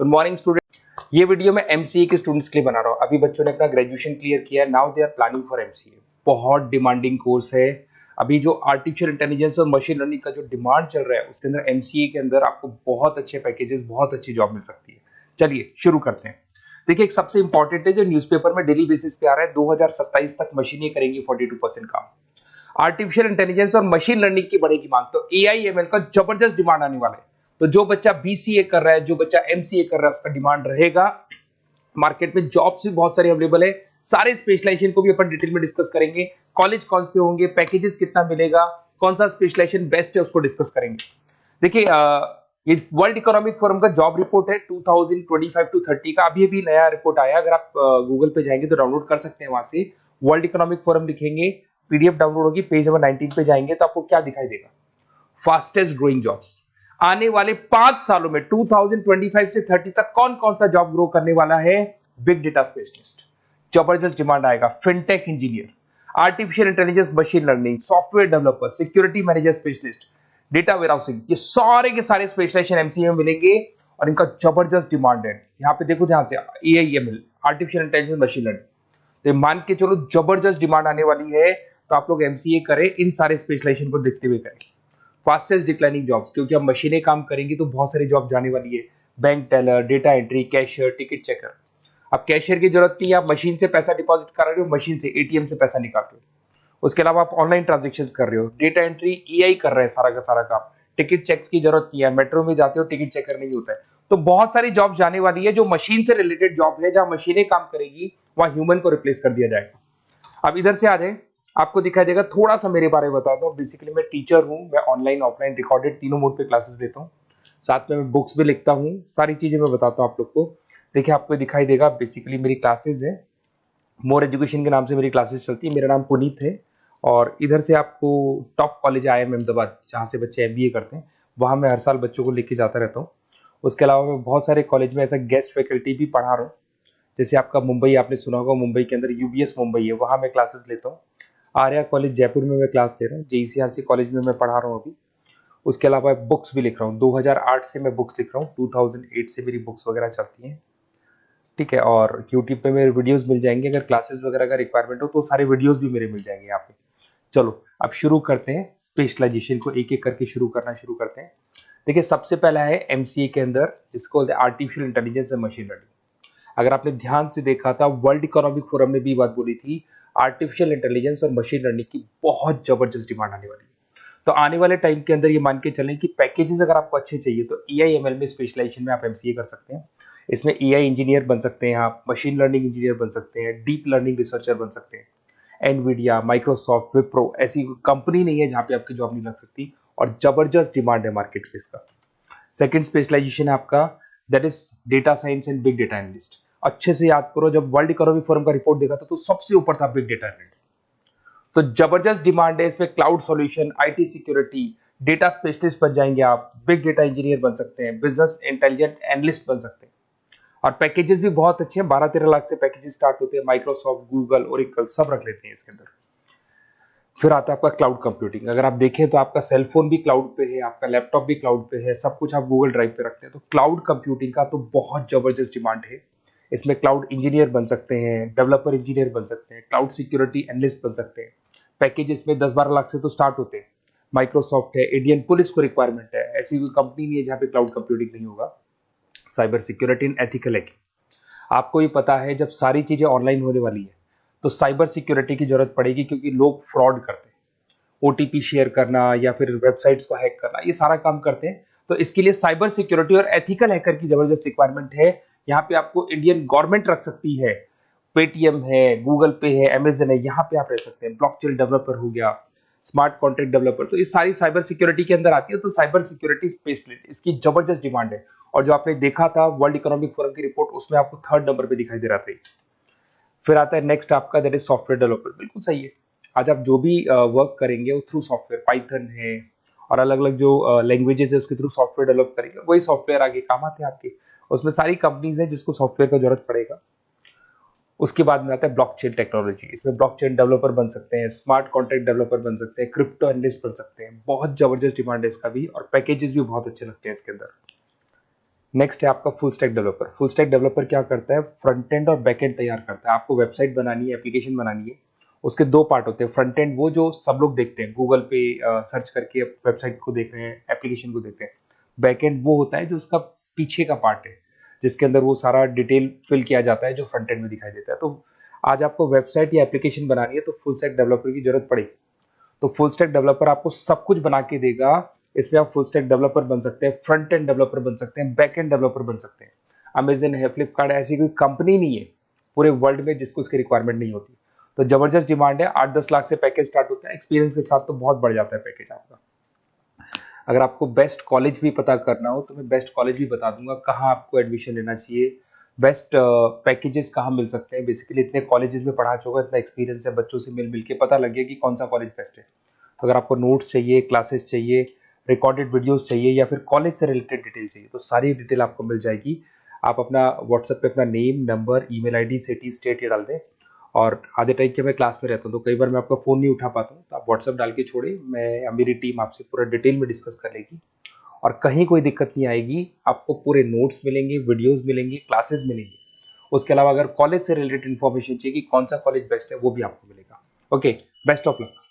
Good morning student. ये video मैं MCA के स्टूडेंट्स के लिए बना रहा हूँ। अभी बच्चों ने अपना ग्रेजुएशन क्लियर किया है, now they are planning for MCA. बहुत डिमांडिंग कोर्स है। अभी जो आर्टिफिशियल इंटेलिजेंस और मशीन लर्निंग का जो डिमांड चल रहा है उसके अंदर एमसीए के अंदर आपको बहुत अच्छे पैकेजेस, बहुत अच्छी जॉब मिल सकती है। चलिए शुरू करते हैं। देखिए, एक सबसे इंपॉर्टेंट है जो न्यूज़पेपर में डेली बेसिस पे आ रहा है, 2027 तक मशीनें करेंगी 42% काम। आर्टिफिशियल इंटेलिजेंस और मशीन लर्निंग की बढ़ेगी मांग, तो एआई एमएल का जबरदस्त डिमांड आने वाला है। तो जो बच्चा बीसीए कर रहा है, जो बच्चा एमसीए कर रहा है, उसका डिमांड रहेगा। मार्केट में जॉब्स भी बहुत सारे अवेलेबल है। सारे स्पेशलाइजेशन को भी अपन डिटेल में डिस्कस करेंगे। कॉलेज कौन से होंगे, पैकेजेस कितना मिलेगा, कौन सा स्पेशलाइजेशन बेस्ट है, उसको डिस्कस करेंगे। देखिए, ये वर्ल्ड इकोनॉमिक फोरम का जॉब रिपोर्ट है 2025 टू 30 का। अभी अभी नया रिपोर्ट आया, अगर आप गूगल पे जाएंगे तो डाउनलोड कर सकते हैं। वहां से वर्ल्ड इकोनॉमिक फोरम लिखेंगे, पीडीएफ डाउनलोड होगी, पेज नंबर 19 पे जाएंगे तो आपको क्या दिखाई देगा, फास्टेस्ट ग्रोइंग जॉब्स। आने वाले 5 सालों में 2025 से 30 तक कौन कौन सा जॉब ग्रो करने वाला है। बिग डेटा स्पेशलिस्ट, जबरदस्त डिमांड आएगा। Fintech engineer, artificial intelligence machine learning, software developer, security manager specialist, data warehousing, ये सारे के सारे स्पेशलाइजेशन एमसीए में मिलेंगे और इनका जबरदस्त डिमांड है। यहाँ पे देखो ध्यान से, AIML, artificial intelligence machine learning, तो मान के चलो जबरदस्त डिमांड आने वाली है। तो आप लोग एमसीए करें, इन सारे स्पेशलाइजेशन को देखते हुए करें। फास्टेस्ट डिक्लाइनिंग जॉब्स, क्योंकि अब मशीनें काम करेंगी तो बहुत सारी जॉब जाने वाली है। Bank teller, data entry, cashier, ticket checker. अब कैशियर की जरूरत नहीं है, आप मशीन से पैसा डिपॉजिट कर रहे हो, मशीन से एटीएम से पैसा निकाल रहे हो। उसके अलावा आप ऑनलाइन ट्रांजेक्शन कर रहे हो। डेटा एंट्री एआई कर रहा है सारा का सारा काम। टिकट चेक्स की जरूरत नहीं है, मेट्रो में जाते हो टिकट चेकर नहीं होता है। तो बहुत सारी जॉब जाने वाली है जो मशीन से रिलेटेड जॉब है, जहां मशीनें काम करेगी वहां ह्यूमन को रिप्लेस कर दिया जाएगा। अब इधर से आ जाए, आपको दिखाई देगा। थोड़ा सा मेरे बारे में बता दो। बेसिकली मैं टीचर हूँ, मैं ऑनलाइन ऑफलाइन रिकॉर्डेड तीनों मोड पे क्लासेस लेता हूँ। साथ में मैं बुक्स भी लिखता हूँ, सारी चीजें मैं बताता हूँ आप लोग को। देखिए, आपको दिखाई देगा, बेसिकली मेरी क्लासेस है, मोर एजुकेशन के नाम से मेरी क्लासेस चलती है। मेरा नाम पुनीत है और इधर से आपको टॉप कॉलेज आईएम अहमदाबाद, जहाँ से बच्चे एमबीए करते हैं, वहाँ मैं हर साल बच्चों को लेके जाता रहता हूँ। उसके अलावा मैं बहुत सारे कॉलेज में ऐसा गेस्ट फैकल्टी भी पढ़ा रहा हूँ। जैसे आपका मुंबई, आपने सुना होगा, मुंबई के अंदर यूबीएस मुंबई है, वहाँ मैं क्लासेस लेता हूँ। आर्या कॉलेज जयपुर में मैं क्लास ले रहा हूँ। जेईसीआरसी कॉलेज में मैं पढ़ा रहा हूँ अभी। उसके अलावा बुक्स भी लिख रहा हूँ। 2008 से मैं बुक्स लिख रहा हूँ, 2008 से मेरी बुक्स वगैरह चलती हैं। ठीक है, और यूट्यूब पे मेरे वीडियोस मिल जाएंगे। अगर क्लासेस वगैरह का रिक्वायरमेंट हो तो सारे वीडियोस भी मेरे मिल जाएंगे यहाँ पे। चलो अब शुरू करते हैं, स्पेशलाइजेशन को एक एक करके शुरू करते हैं। देखिए, सबसे पहला है एमसीए के अंदर, जिसको artificial intelligence and machine learning. अगर आपने ध्यान से देखा था, वर्ल्ड इकोनॉमिक फोरम ने भी बात बोली थी, आर्टिफिशियल इंटेलिजेंस और मशीन लर्निंग की बहुत जबरदस्त डिमांड आने वाली है। तो आने वाले टाइम के अंदर ये मान के चलें कि पैकेजेस अगर आपको अच्छे चाहिए तो एआईएमएल में स्पेशलाइजेशन में आप एमसीए कर सकते हैं। इसमें एआई इंजीनियर बन सकते हैं, आप मशीन लर्निंग इंजीनियर बन सकते हैं, डीप लर्निंग रिसर्चर बन सकते हैं। एनवीडिया, माइक्रोसॉफ्ट, विप्रो, ऐसी कंपनी नहीं है जहां पे आपकी जॉब नहीं लग सकती, और जबरदस्त डिमांड है मार्केट पे इसका। सेकंड स्पेशलाइजेशन है आपका, that is data science and big data analyst. अच्छे से याद करो, जब वर्ल्ड इकोनॉमिक फोरम का रिपोर्ट देखा था तो सबसे ऊपर था बिग डेटा एनालिस्ट। तो जबरदस्त डिमांड है इसमें। Cloud solution, IT security, data specialist बन जाएंगे आप, बिग डेटा इंजीनियर बन सकते हैं, बिजनेस इंटेलिजेंट एनालिस्ट बन सकते हैं। और पैकेजेस भी बहुत अच्छे हैं, 12-13 लाख से पैकेजेस स्टार्ट होते हैं। माइक्रोसॉफ्ट, गूगल, ओरेकल सब रख लेते हैं इसके अंदर। फिर आता है आपका क्लाउड कंप्यूटिंग। अगर आप देखें तो आपका सेलफोन भी क्लाउड पे है, आपका लैपटॉप भी क्लाउड पे है, सब कुछ आप गूगल ड्राइव पे रखते हैं। तो क्लाउड कंप्यूटिंग का तो बहुत जबरदस्त डिमांड है। इसमें क्लाउड इंजीनियर बन सकते हैं, डेवलपर इंजीनियर बन सकते हैं, क्लाउड सिक्योरिटी एनालिस्ट बन सकते हैं। पैकेज इसमें 10-12 लाख से तो स्टार्ट होते हैं। माइक्रोसॉफ्ट है, इंडियन पुलिस को रिक्वायरमेंट है, ऐसी कोई कंपनी नहीं है जहां पे क्लाउड कंप्यूटिंग नहीं होगा। Cyber security and ethical hacking, आपको ही पता है जब सारी चीजें ऑनलाइन होने वाली है तो साइबर सिक्योरिटी की जरूरत पड़ेगी, क्योंकि लोग फ्रॉड करते हैं। ओटीपी शेयर करना या फिर वेबसाइट्स को हैक करना, ये सारा काम करते हैं। तो इसके लिए साइबर सिक्योरिटी और एथिकल हैकर की जबरदस्त रिक्वायरमेंट है। यहाँ पे आपको इंडियन गवर्नमेंट रख सकती है, पेटीएम है, गूगल पे है, अमेजन है, यहाँ पे आप रह सकते हैं। ब्लॉकचेन डेवलपर हो गया, स्मार्ट कॉन्ट्रैक्ट डेवलपर, तो ये सारी साइबर सिक्योरिटी के अंदर आती है। तो साइबर सिक्योरिटी स्पेशलिस्ट, इसकी जबरदस्त डिमांड है। और जो आपने देखा था वर्ल्ड इकोनॉमिक फोरम की रिपोर्ट, उसमें आपको 3rd नंबर पे दिखाई दे रहा था। फिर आता है नेक्स्ट आपका, दैट इज सॉफ्टवेयर डेवलपर। बिल्कुल सही है। आज आप जो भी वर्क करेंगे वो थ्रू सॉफ्टवेयर, पाइथन है और अलग अलग जो लैंग्वेजेस है उसके थ्रू सॉफ्टवेयर डेवलप करेंगे, वही सॉफ्टवेयर आगे काम आते हैं आपके। उसमें सारी कंपनीज है जिसको सॉफ्टवेयर का जरूरत पड़ेगा। उसके बाद में आता है ब्लॉकचेन टेक्नोलॉजी। इसमें ब्लॉकचेन डेवलपर बन सकते हैं, स्मार्ट कॉन्ट्रैक्ट डेवलपर बन सकते हैं, क्रिप्टो एनालिस्ट बन सकते हैं। बहुत जबरदस्त डिमांड है इसका भी, और पैकेजेस भी बहुत अच्छे लगते हैं इसके अंदर। नेक्स्ट है आपका full stack developer. Full stack developer क्या करता है, फ्रंट एंड और बैक एंड तैयार करता है। आपको वेबसाइट बनानी है, एप्लीकेशन बनानी है, उसके दो पार्ट होते हैं। फ्रंट एंड वो जो सब लोग देखते हैं, गूगल पे सर्च करके वेबसाइट को देख रहे हैं, एप्लीकेशन को देख रहे हैं। बैक एंड वो होता है जो उसका पीछे का पार्ट है, जिसके अंदर वो सारा डिटेल फिल किया जाता है जो फ्रंट एंड में दिखाई देता है। तो आज आपको वेबसाइट या एप्लीकेशन बनानी है तो फुल स्टैक डेवलपर की जरूरत पड़ेगी। तो फुल स्टैक डेवलपर आपको सब कुछ बना के देगा। इसमें आप फुल स्टैक डेवलपर बन सकते हैं, फ्रंट एंड डेवलपर बन सकते हैं, बैक एंड डेवलपर बन सकते हैं। अमेजन है, फ्लिपकार्ट है, ऐसी कोई कंपनी नहीं है पूरे वर्ल्ड में जिसको उसकी रिक्वायरमेंट नहीं होती। तो जबरदस्त डिमांड है, 8-10 लाख से पैकेज स्टार्ट होता है, एक्सपीरियंस के साथ तो बहुत बढ़ जाता है पैकेज आपका। अगर आपको बेस्ट कॉलेज भी पता करना हो तो मैं बेस्ट कॉलेज भी बता दूंगा, कहाँ आपको एडमिशन लेना चाहिए, बेस्ट पैकेजेस कहाँ मिल सकते हैं। बेसिकली इतने कॉलेजेस में पढ़ा चुका, इतना एक्सपीरियंस है, बच्चों से मिल मिल के पता लग गया कि कौन सा कॉलेज बेस्ट है। तो अगर आपको नोट्स चाहिए, क्लासेस चाहिए, रिकॉर्डेड वीडियोस चाहिए, या फिर कॉलेज से रिलेटेड डिटेल चाहिए, तो सारी डिटेल आपको मिल जाएगी। आप अपना व्हाट्सएप पे अपना name, number, email ID, city, state ये डाल दें। और आधे टाइम के मैं क्लास में रहता हूँ तो कई बार मैं आपका फ़ोन नहीं उठा पाता हूँ, तो आप व्हाट्सएप डाल के छोड़े, मैं या मेरी टीम आपसे पूरा डिटेल में डिस्कस कर लेगी। और कहीं कोई दिक्कत नहीं आएगी, आपको पूरे नोट्स मिलेंगे, वीडियोस मिलेंगे, क्लासेस मिलेंगे। उसके अलावा अगर कॉलेज से रिलेटेड इन्फॉर्मेशन चाहिए कि कौन सा कॉलेज बेस्ट है, वो भी आपको मिलेगा। Okay, best of luck.